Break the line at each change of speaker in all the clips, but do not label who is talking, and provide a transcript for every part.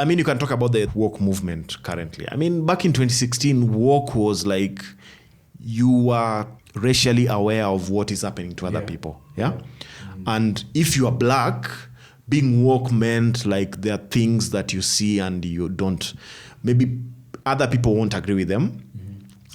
I mean, you can talk about the woke movement currently. I mean, back in 2016, woke was like you are racially aware of what is happening to other people. Yeah. And if you are black, being woke meant like there are things that you see and you don't, maybe other people won't agree with them.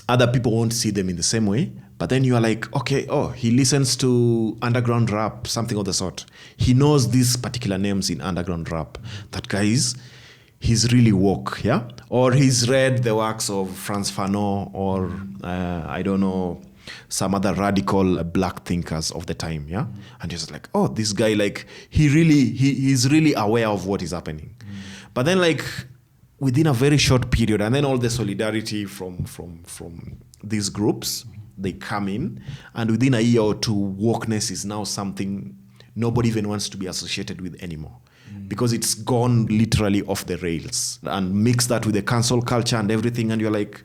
Other people won't see them in the same way. But then you are like, okay, he listens to underground rap, something of the sort. He knows these particular names in underground rap. That guy he's really woke, yeah? Or he's read the works of Frantz Fanon or, I don't know, some other radical black thinkers of the time, yeah? And you're just like, this guy, like, he's really aware of what is happening. But then, like, within a very short period, and then all the solidarity from these groups, they come in, and within a year or two, wokeness is now something nobody even wants to be associated with anymore. Because it's gone literally off the rails. And mix that with the cancel culture and everything, and you're like,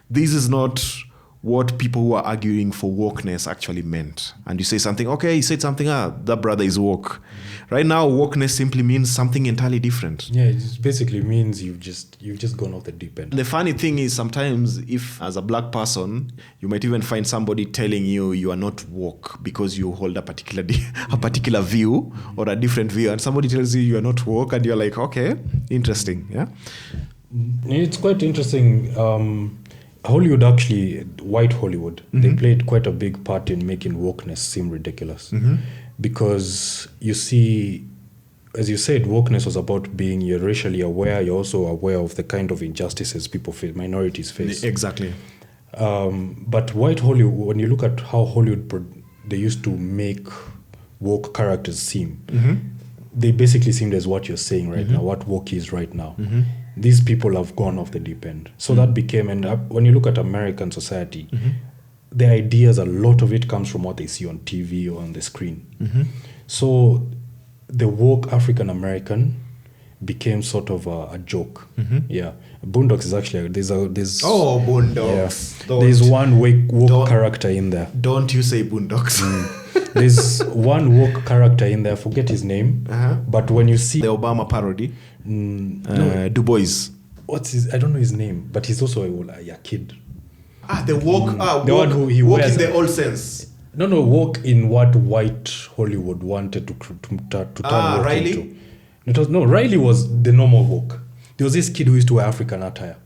this is not what people who are arguing for wokeness actually meant. And you say something, he said something, that brother is woke. Right now, wokeness simply means something entirely different.
Yeah, it basically means you've just gone off the deep end.
The funny thing is sometimes if as a black person, you might even find somebody telling you are not woke because you hold a particular view or a different view, and somebody tells you are not woke, and you're like, okay, interesting. Yeah.
It's quite interesting. Hollywood, actually, white Hollywood, they played quite a big part in making wokeness seem ridiculous. Because you see, as you said, wokeness was about being you're racially aware, you're also aware of the kind of injustices people face, minorities face.
Exactly.
But white Hollywood, when you look at how Hollywood, they used to make woke characters seem, they basically seemed as what you're saying right now, what woke is right now. These people have gone off the deep end. So that became, and when you look at American society, the ideas, a lot of it comes from what they see on TV or on the screen. So the woke African American became sort of a joke. Yeah. Boondocks is actually, there's
Boondocks.
Yeah. There's one woke character in there.
Don't you say Boondocks.
There's one woke character in there, I forget his name. But when you see
the Obama parody, Du Bois.
I don't know his name, but he's also a kid.
The woke,
the one who he
woke
wears
in the old sense.
No, woke in what white Hollywood wanted to turn woke
Riley?
into. Riley was the normal woke. There was this kid who used to wear African attire.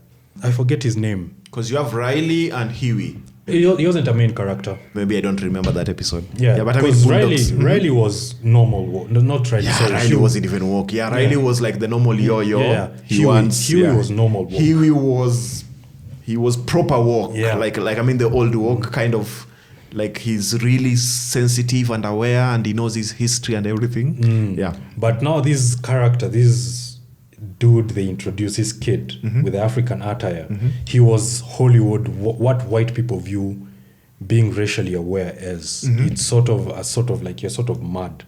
I forget his name.
Because you have Riley and Huey.
He wasn't a main character.
Maybe I don't remember that episode.
Yeah, but I mean, Riley was normal woke. Not Riley.
Yeah, sorry, Riley wasn't even woke. Yeah, Riley was like the normal yo-yo.
Yeah. Huey was normal woke.
Huey was proper woke.
Yeah.
Like I mean the old woke kind of, like he's really sensitive and aware and he knows his history and everything. Yeah.
But now this character, this dude they introduced, this kid with the African attire, he was Hollywood, what white people view being racially aware as. It's sort of like you're sort of mad.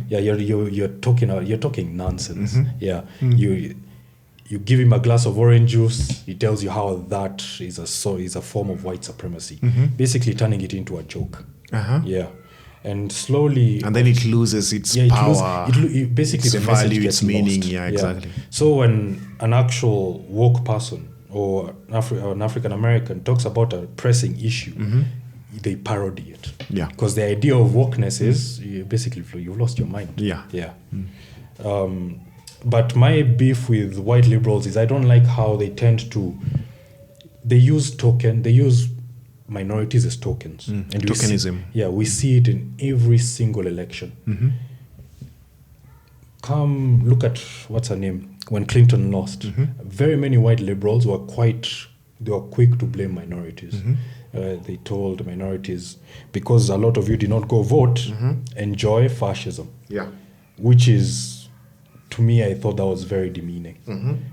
Yeah, you're talking nonsense. Yeah. You give him a glass of orange juice, he tells you how that is a form of white supremacy. Basically turning it into a joke. Yeah. And slowly...
And then it loses its power,
basically
its
the
value,
gets
its meaning.
Lost.
Yeah, exactly.
So when an actual woke person or an African American talks about a pressing issue, they parody it.
Yeah.
Because the idea of wokeness is you've lost your mind.
Yeah.
Yeah. But my beef with white liberals is I don't like how they use minorities as tokens. And
tokenism.
We see it in every single election. Come look at, what's her name, when Clinton lost. Very many white liberals were quick to blame minorities. They told minorities, because a lot of you did not go vote, enjoy fascism.
Yeah.
Which is, to me, I thought that was very demeaning.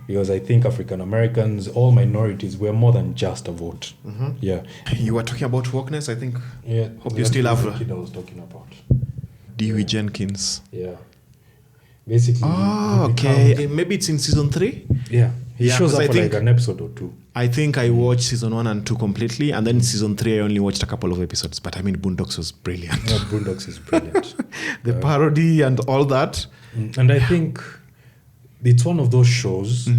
Because I think African Americans, all minorities, were more than just a vote. Yeah.
You were talking about wokeness, I think.
Yeah.
Hope you still have...
The kid I was talking about.
Dewey Jenkins.
Yeah. Basically.
Okay. Maybe it's in season 3?
Yeah. He shows up for like an episode or 2.
I think I watched season 1 and 2 completely, and then season 3 I only watched a couple of episodes. But I mean, Boondocks was brilliant.
Yeah, Boondocks is brilliant.
The parody and all that.
And I think it's one of those shows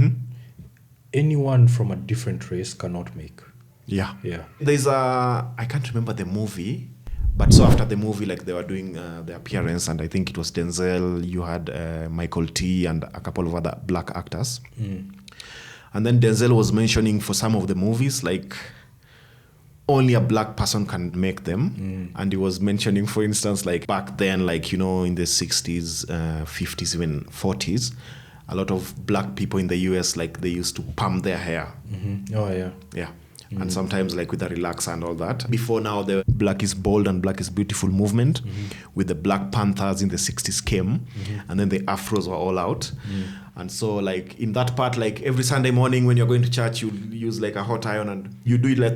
anyone from a different race cannot make.
Yeah.
Yeah.
There's I can't remember the movie, but so after the movie, like they were doing the appearance, and I think it was Denzel, you had Michael T. and a couple of other black actors. And then Denzel was mentioning for some of the movies, like only a black person can make them. And he was mentioning, for instance, like back then, like, you know, in the 60s, 50s, even 40s, a lot of black people in the US, like they used to perm their hair.
Oh, yeah.
Yeah. And sometimes like with a relaxer and all that. Before now, the Black is Bold and Black is Beautiful movement with the Black Panthers in the 60s came. And then the Afros were all out. And so like in that part, like every Sunday morning when you're going to church, you use like a hot iron and you do it like...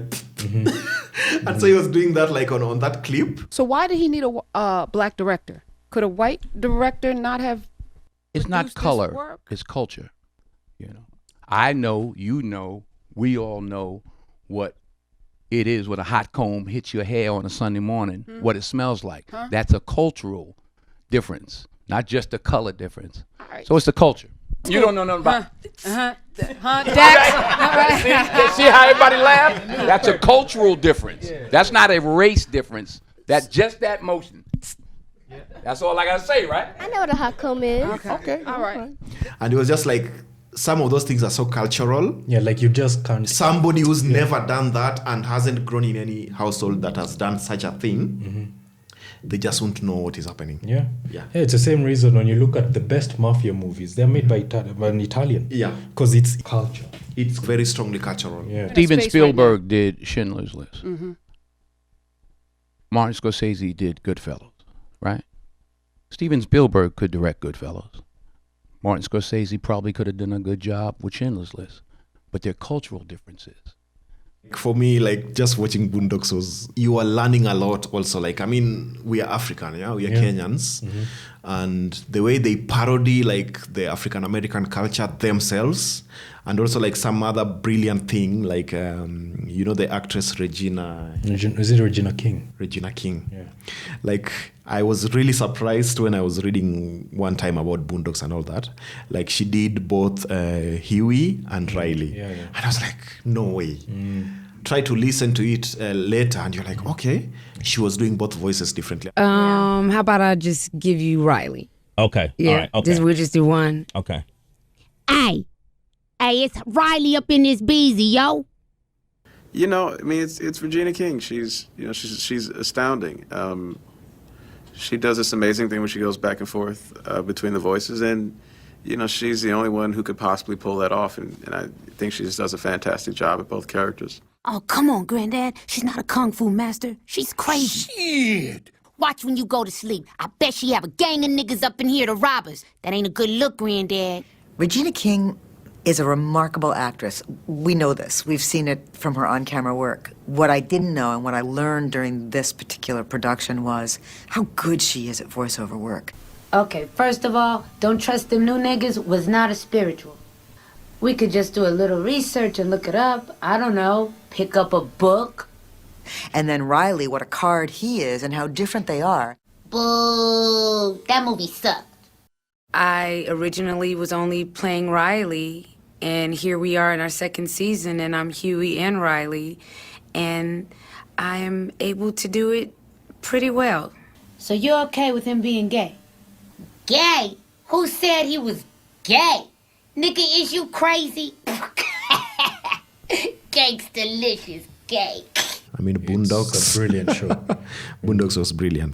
And so he was doing that like on that clip.
So why did he need a black director? Could a white director not have...
It's not color, it's culture. You know, I know, you know, we all know what it is when a hot comb hits your hair on a Sunday morning, what it smells like. That's a cultural difference, not just a color difference. Right. So it's the culture. You don't know nothing about
Dax.
See how everybody laugh? That's a cultural difference. That's not a race difference. That's just that motion. That's all I gotta say, right?
I know what a hot comb is.
Okay.
All right.
And it was just like, some of those things are so cultural.
Yeah, like you just can't...
Somebody who's never done that and hasn't grown in any household that has done such a thing, they just won't know what is happening.
Yeah, it's the same reason when you look at the best mafia movies, they're made by an Italian.
Yeah.
Because it's culture.
It's very strongly cultural.
Yeah.
Steven Spielberg did Schindler's List. Martin Scorsese did Goodfellas, right? Steven Spielberg could direct Goodfellas. Martin Scorsese probably could have done a good job with Schindler's List, but there are cultural differences.
For me, like just watching Boondocks was, you are learning a lot also. Like, I mean, we are African, we are Kenyans. And the way they parody like the African American culture themselves, and also like some other brilliant thing, like, you know, the actress Regina.
Is it Regina King?
Regina King.
Yeah.
Like, I was really surprised when I was reading one time about Boondocks and all that. Like, she did both Huey and Riley.
Yeah.
And I was like, no way. Try to listen to it later and you're like, okay, she was doing both voices differently.
How about I just give you Riley?
Okay.
Yeah.
All right. Okay.
We'll just do one.
Okay.
Hey, it's Riley up in this beezy, yo.
You know, I mean, it's Regina King. She's astounding. She does this amazing thing where she goes back and forth between the voices, and you know, she's the only one who could possibly pull that off, and I think she just does a fantastic job at both characters.
Oh, come on, Granddad. She's not a kung fu master. She's crazy.
Shit.
Watch when you go to sleep. I bet she have a gang of niggas up in here to rob us. That ain't a good look, Granddad.
Regina King is a remarkable actress. We know this. We've seen it from her on-camera work. What I didn't know and what I learned during this particular production was how good she is at voiceover work.
Okay, first of all, Don't Trust Them New Niggas was not a spiritual. We could just do a little research and look it up. I don't know, pick up a book.
And then Riley, what a card he is and how different they are.
Boo! That movie sucked.
I originally was only playing Riley, and here we are in our second season, and I'm Huey and Riley, and I am able to do it pretty well.
So you're okay with him being gay?
Gay? Who said he was gay? Nigga, is you crazy? Gangstalicious gay.
I mean, Boondocks.
It's a brilliant show.
Boondocks was brilliant.